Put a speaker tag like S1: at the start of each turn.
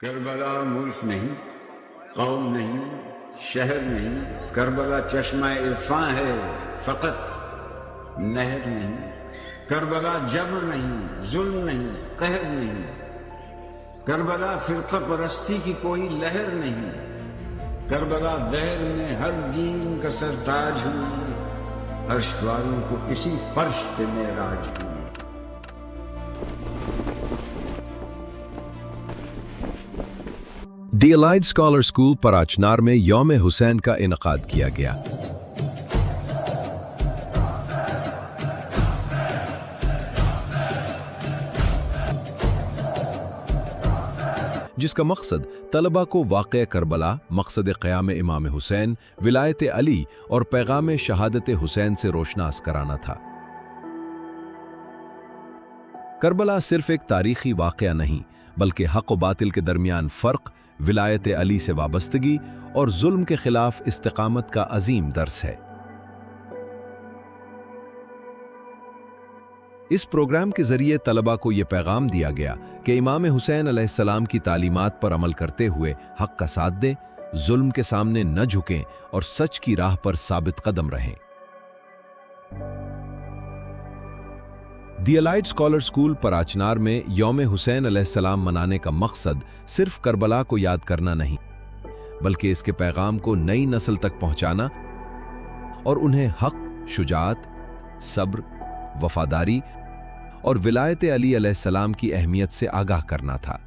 S1: کربلا ملک نہیں، قوم نہیں، شہر نہیں، کربلا چشمہ عرفاں ہے فقط، نہر نہیں۔ کربلا جبر نہیں، ظلم نہیں، قہر نہیں۔ کربلا فرقہ پرستی کی کوئی لہر نہیں۔ کربلا دہر میں ہر دین کا سرتاج ہوئی، عرش والوں کو اسی فرش پہ معراج ہوئی۔
S2: ڈی الائڈ اسکالر اسکول پراچنار میں یوم حسین کا انعقاد کیا گیا۔ جس کا مقصد طلبہ کو واقعہ کربلا، مقصد قیام امام حسین، ولایت علی اور پیغام شہادت حسین سے روشناس کرانا تھا۔ کربلا صرف ایک تاریخی واقعہ نہیں، بلکہ حق و باطل کے درمیان فرق، ولایت علی سے وابستگی اور ظلم کے خلاف استقامت کا عظیم درس ہے۔ اس پروگرام کے ذریعے طلبہ کو یہ پیغام دیا گیا کہ امام حسین علیہ السلام کی تعلیمات پر عمل کرتے ہوئے حق کا ساتھ دیں، ظلم کے سامنے نہ جھکیں اور سچ کی راہ پر ثابت قدم رہیں۔ دی الائڈ اسکالر اسکول پراچنار میں یوم حسین علیہ السلام منانے کا مقصد صرف کربلا کو یاد کرنا نہیں، بلکہ اس کے پیغام کو نئی نسل تک پہنچانا اور انہیں حق، شجاعت، صبر، وفاداری اور ولایت علی علیہ السلام کی اہمیت سے آگاہ کرنا تھا۔